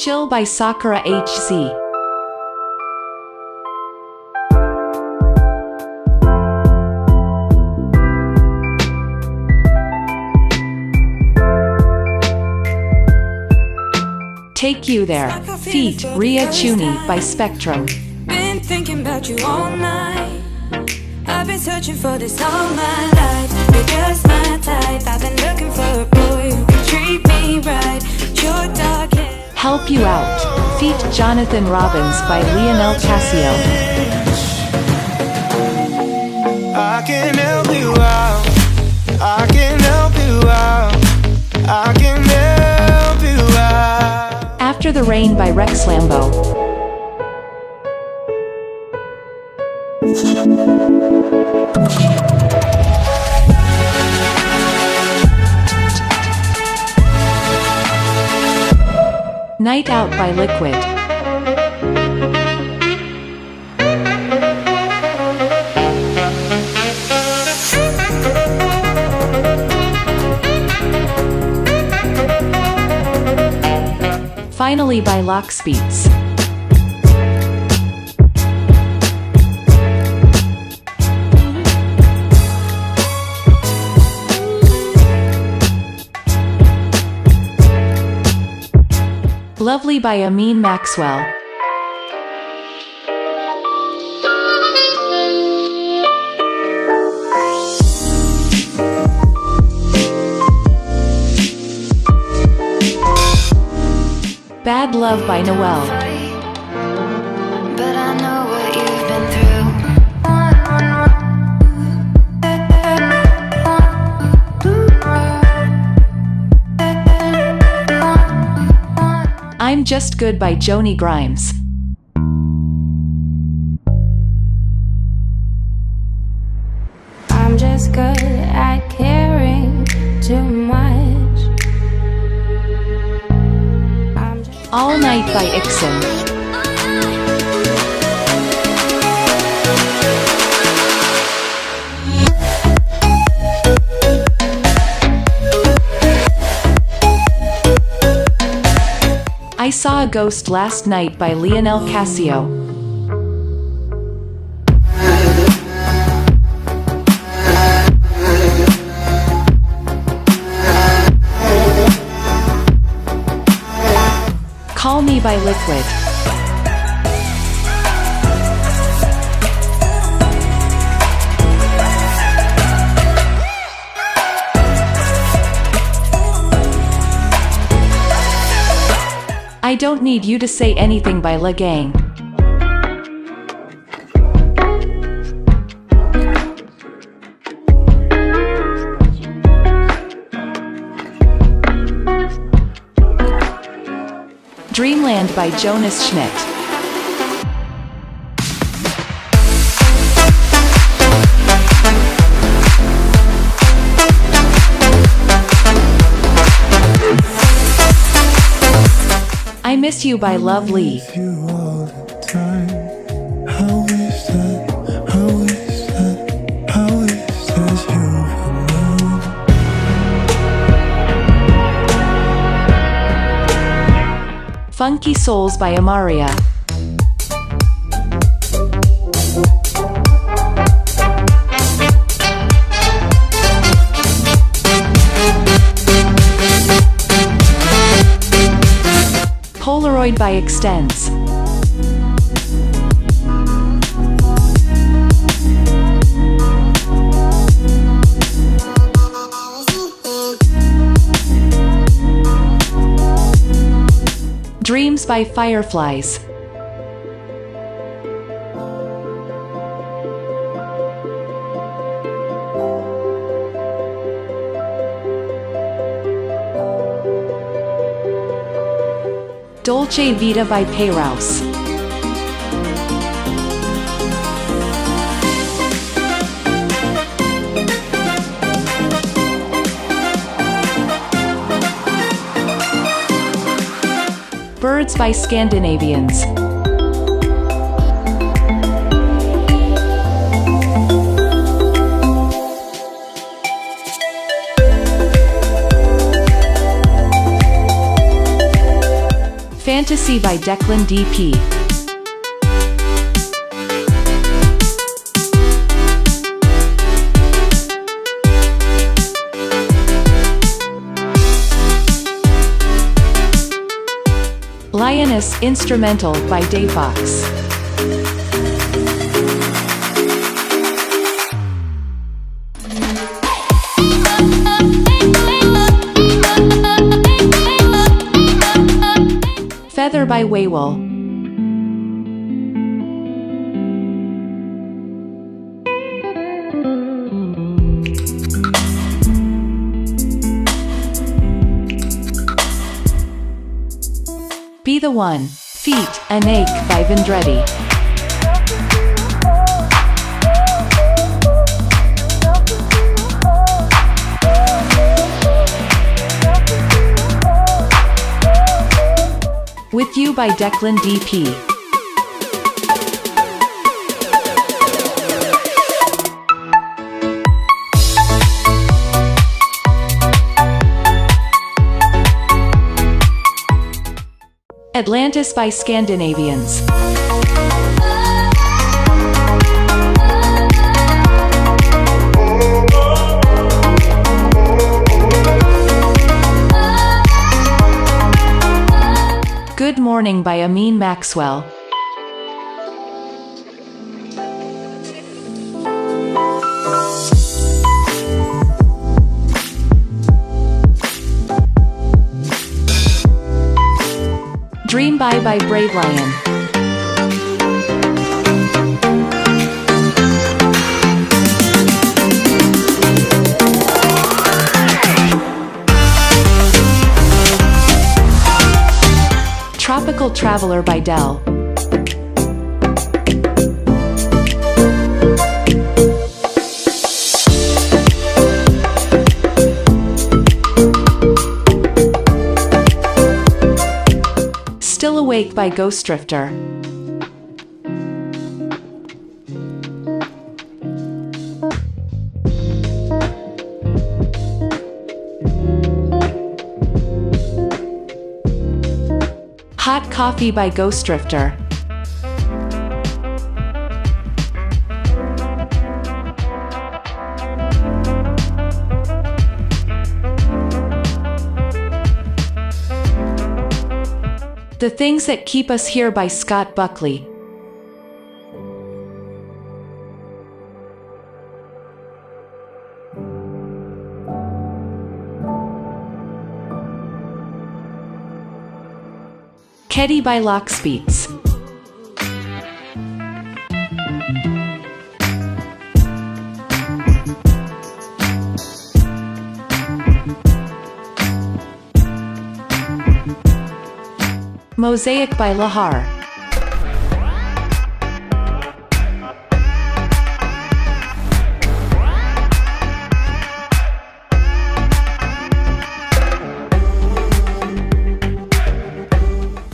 Chill by Sakura HC. Take You There, feat. Ria Chuni by Spectrum. Been thinking about you all night. I've been searching for this all my life. You're just my type. I've been looking for a boy who can treat me right. Your dark hair. Help You Out, feat. Jonathan Robbins by Lionel Casio. I can help you out. I can help you out. I can help you out. After the Rain by Rex Lambo. Night Out by Liquid. Finally by Lockspeeds. Lovely by Amin Maxwell. Bad Love by Noel. But I know what you've been through. I'm Just Good by Joni Grimes. I'm just good at caring too much. All Night by Ixon. I Saw a Ghost Last Night by Lionel Casio. Call Me by Liquid. I Don't Need You to Say Anything by La Gang. Dreamland by Jonas Schmidt. I Miss You by Love Lee. Funky Souls by Amaria. Polaroid by Extends. Dreams by Fireflies. Dolce Vita by Payrouse. Birds by Scandinavians. Fantasy by Declan DP. Lioness Instrumental by Dayfox. Feather by Waywell. Be the One. Feet, An Ache by Vendretti. With You by Declan DP. Atlantis by Scandinavians. Good Morning by Amin Maxwell. Dream by Brave Lion. Tropical Traveler by Dell. Still Awake by Ghost Drifter. Hot Coffee by Ghost Drifter. The Things That Keep Us Here by Scott Buckley. Keddy by Lockspeeds. Mosaic by Lahar.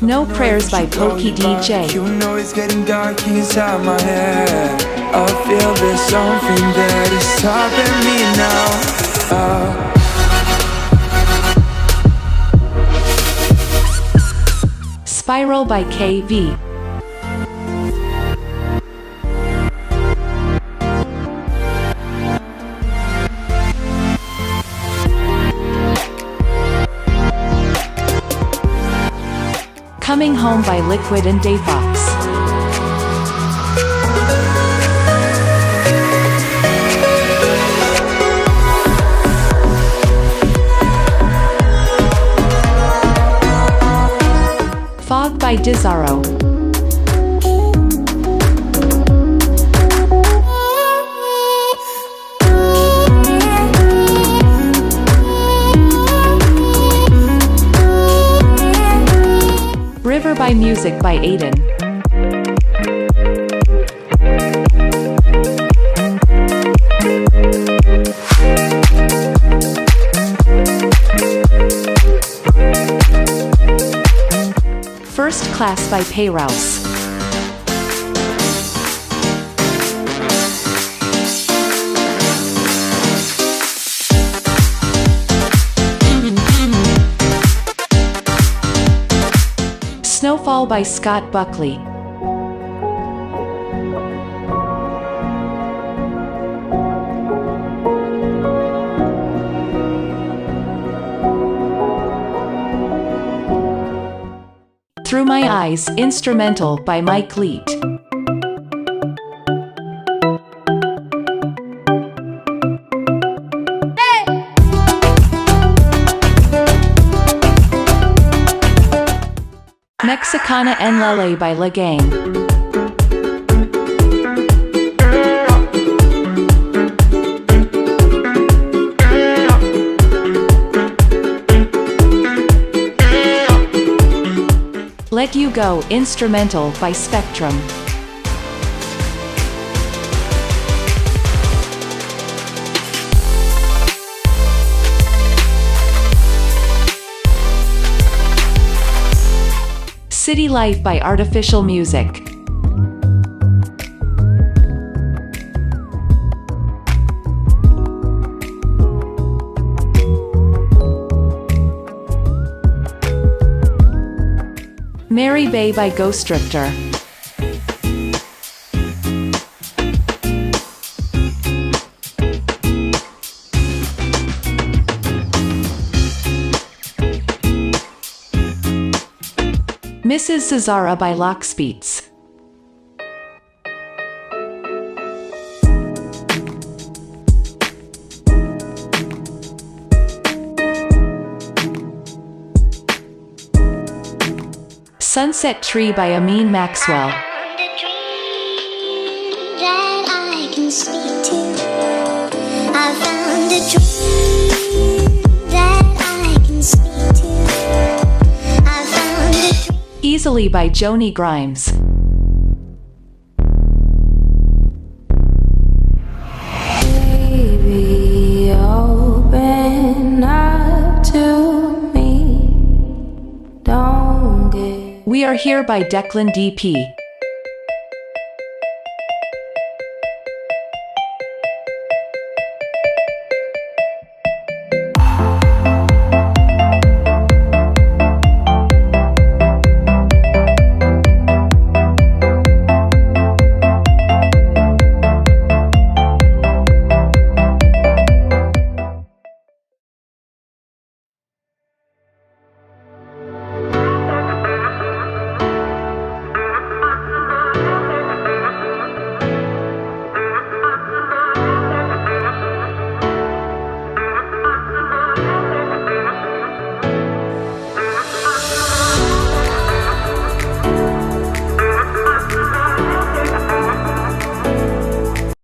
No Prayers by Pokey DJ. You know it's getting dark inside my head. I feel there's something that is stopping me now. Spiral by KV. Coming Home by Liquid and Dayfox. Fog by Dizarro. River by Music by Aiden. First Class by Payrouse. Waterfall by Scott Buckley. Through My Eyes, instrumental by Mike Leet. Mexicana en Lele by La Gang. Let You Go, instrumental by Spectrum. City Life by Artificial Music. Mary Bay by Ghost Drifter. Mrs. Cesara by Lockspeets. Sunset Tree by Amin Maxwell. Easily by Joni Grimes. Baby, open up to me. Don't get We Are Here by Declan DP.